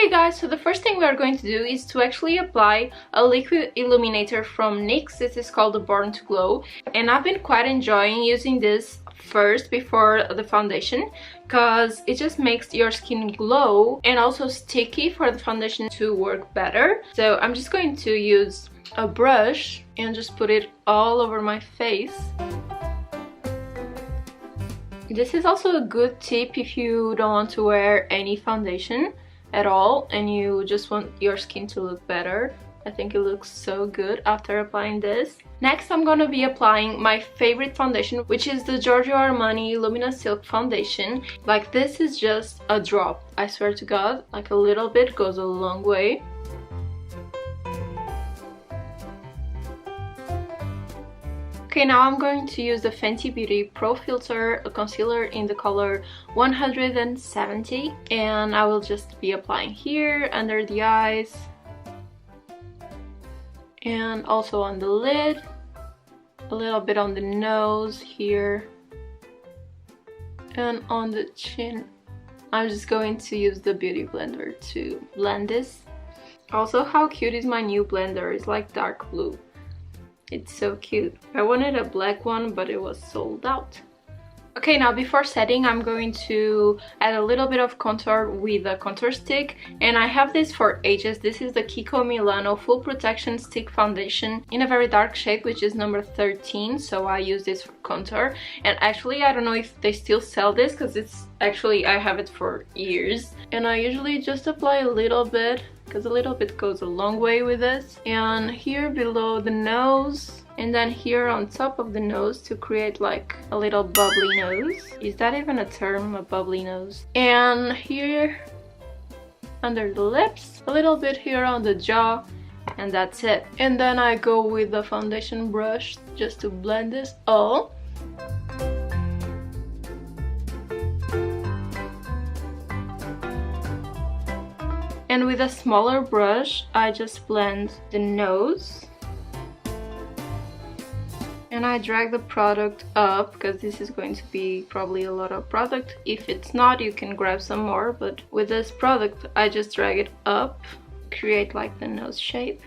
Okay guys, so the first thing we are going to do is to actually apply a liquid illuminator from NYX. This is called the Born to Glow, and I've been quite enjoying using this first before the foundation because it just makes your skin glow and also sticky for the foundation to work better. So I'm just going to use a brush and just put it all over my face. This is also a good tip if you don't want to wear any foundation at all and you just want your skin to look better. I think it looks so good after applying this. Next, I'm gonna be applying my favorite foundation, which is the Giorgio Armani Luminous Silk Foundation. Like, this is just a drop. I swear to God, like a little bit goes a long way. Okay, now I'm going to use the Fenty Beauty Pro Filter concealer in the color 170, and I will just be applying here under the eyes and also on the lid, a little bit on the nose here, and on the chin. I'm just going to use the Beauty Blender to blend this. Also, how cute is my new blender? It's like dark blue. It's so cute. I wanted a black one, but it was sold out. Okay, now before setting, I'm going to add a little bit of contour with a contour stick, and I have this for ages. This is the Kiko Milano Full Protection Stick Foundation in a very dark shade, which is number 13, so I use this for contour. And actually, I don't know if they still sell this because it's actually, I have it for years, and I usually just apply a little bit because a little bit goes a long way with this, and here below the nose, and then here on top of the nose to create like a little bubbly nose. Is that even a term, a bubbly nose? And here under the lips, a little bit here on the jaw, and that's it. And then I go with the foundation brush just to blend this all. And with a smaller brush, I just blend the nose. And I drag the product up because this is going to be probably a lot of product. If it's not, you can grab some more, but with this product, I just drag it up, create like the nose shape.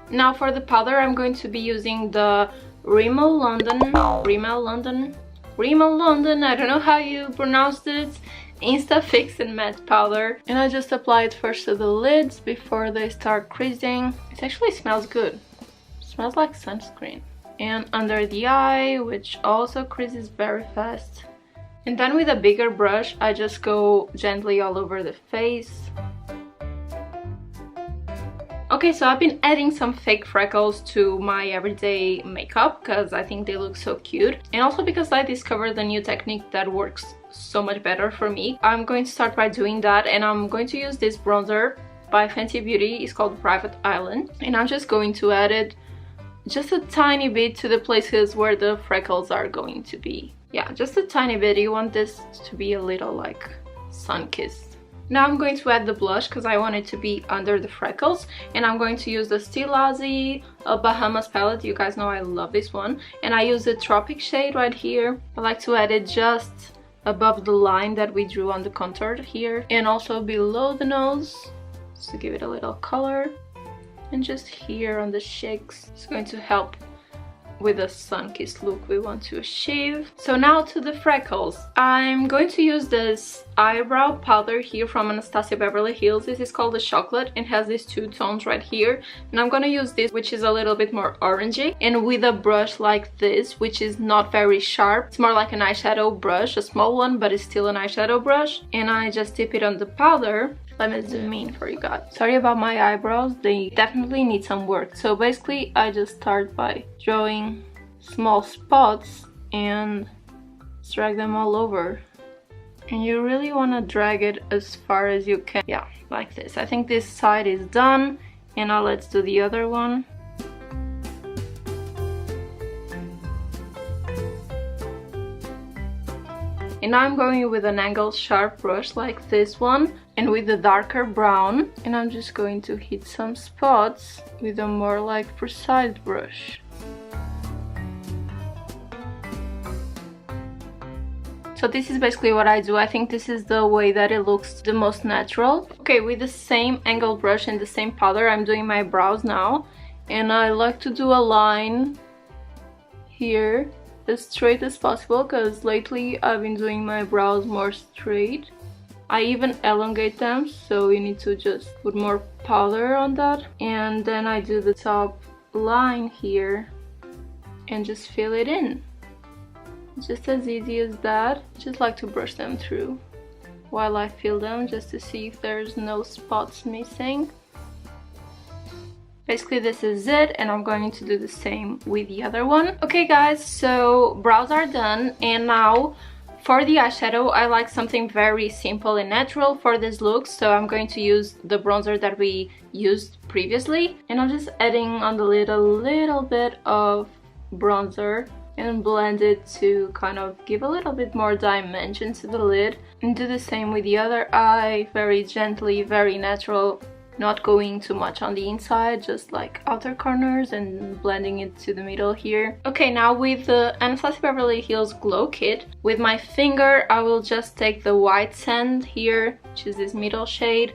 Now for the powder, I'm going to be using the Rimmel London, I don't know how you pronounced it, Insta Fix and Matte Powder, and I just apply it first to the lids before they start creasing. It actually smells good. It smells like sunscreen. And under the eye, which also creases very fast. And then with a bigger brush, I just go gently all over the face. Okay, so I've been adding some fake freckles to my everyday makeup because I think they look so cute, and also because I discovered a new technique that works so much better for me. I'm going to start by doing that, and I'm going to use this bronzer by Fenty Beauty. It's called Private Island, and I'm just going to add it just a tiny bit to the places where the freckles are going to be. Yeah, just a tiny bit. You want this to be a little like sun-kissed. Now I'm going to add the blush because I want it to be under the freckles, and I'm going to use the Stilazi Bahamas palette. You guys know I love this one, and I use the Tropic shade right here. I like to add it just above the line that we drew on the contour here, and also below the nose, just to give it a little color, and just here on the cheeks. It's going to help with the sun-kissed look we want to achieve. So now to the freckles. I'm going to use this eyebrow powder here from Anastasia Beverly Hills. This is called the Chocolate and has these two tones right here. And I'm gonna use this, which is a little bit more orangey, and with a brush like this, which is not very sharp. It's more like an eyeshadow brush, a small one, but it's still an eyeshadow brush. And I just dip it on the powder. Let me zoom in for you guys. Sorry about my eyebrows, they definitely need some work. So basically, I just start by drawing small spots and drag them all over. And you really want to drag it as far as you can. Yeah, like this. I think this side is done, and now let's do the other one. And now I'm going with an angled sharp brush like this one, and with the darker brown, and I'm just going to hit some spots with a more like precise brush. So this is basically what I do. I think this is the way that it looks the most natural. Okay, with the same angle brush and the same powder, I'm doing my brows now. And I like to do a line here as straight as possible, because lately I've been doing my brows more straight. I even elongate them, so you need to just put more powder on that. And then I do the top line here and just fill it in. Just as easy as that. Just like to brush them through while I fill them, just to see if there's no spots missing. Basically this is it, and I'm going to do the same with the other one. Okay guys, so brows are done, and now for the eyeshadow I like something very simple and natural for this look, so I'm going to use the bronzer that we used previously, and I'm just adding on the lid a little bit of bronzer and blend it to kind of give a little bit more dimension to the lid, and do the same with the other eye, very gently, very natural. Not going too much on the inside, just like outer corners, and blending it to the middle here. Okay, now with the Anastasia Beverly Hills Glow Kit, with my finger I will just take the white sand here, which is this middle shade,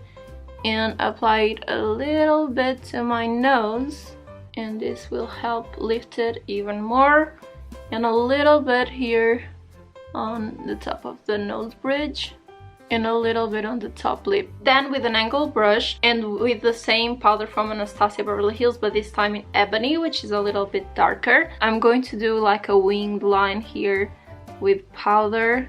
and apply it a little bit to my nose, and this will help lift it even more, and a little bit here on the top of the nose bridge, and a little bit on the top lip. Then with an angle brush and with the same powder from Anastasia Beverly Hills, but this time in ebony, which is a little bit darker, I'm going to do like a winged line here with powder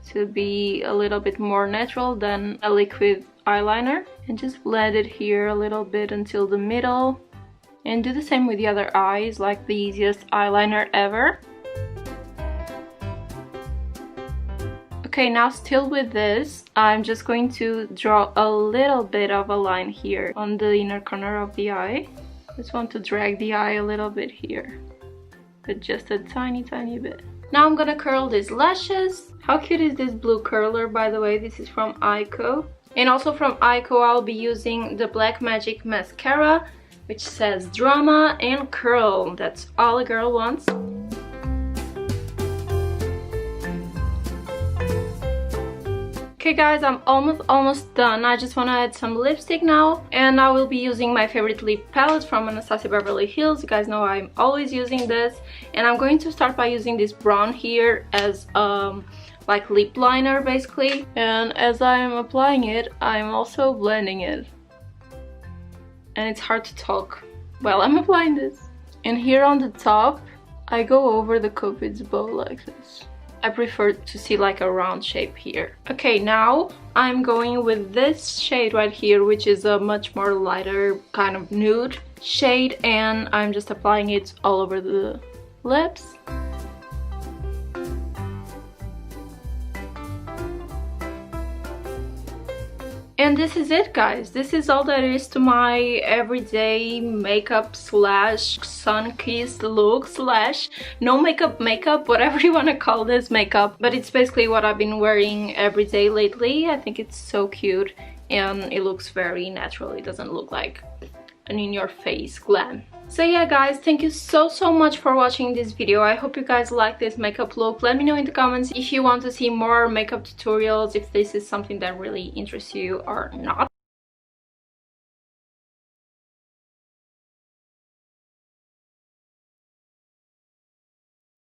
to be a little bit more natural than a liquid eyeliner, and just blend it here a little bit until the middle, and do the same with the other eyes, like the easiest eyeliner ever. Okay, now still with this, I'm just going to draw a little bit of a line here on the inner corner of the eye. Just want to drag the eye a little bit here, but just a tiny bit. Now I'm gonna curl these lashes. How cute is this blue curler, by the way? This is from Ico. And also from Ico I'll be using the Black Magic mascara, which says drama and curl. That's all a girl wants. Okay guys, I'm almost done. I just want to add some lipstick now, and I will be using my favorite lip palette from Anastasia Beverly Hills. You guys know I'm always using this, and I'm going to start by using this brown here as like lip liner basically, and as I'm applying it I'm also blending it, and it's hard to talk while I'm applying this. And here on the top I go over the Cupid's bow like this. I prefer to see like a round shape here. Okay, now I'm going with this shade right here, which is a much more lighter kind of nude shade, and I'm just applying it all over the lips. And this is it, guys. This is all there is to my everyday makeup slash sun-kissed look slash no makeup, whatever you want to call this makeup. But it's basically what I've been wearing every day lately. I think it's so cute and it looks very natural. It doesn't look like an in-your-face glam. So yeah guys, thank you so much for watching this video. I hope you guys like this makeup look. Let me know in the comments if you want to see more makeup tutorials, if this is something that really interests you or not.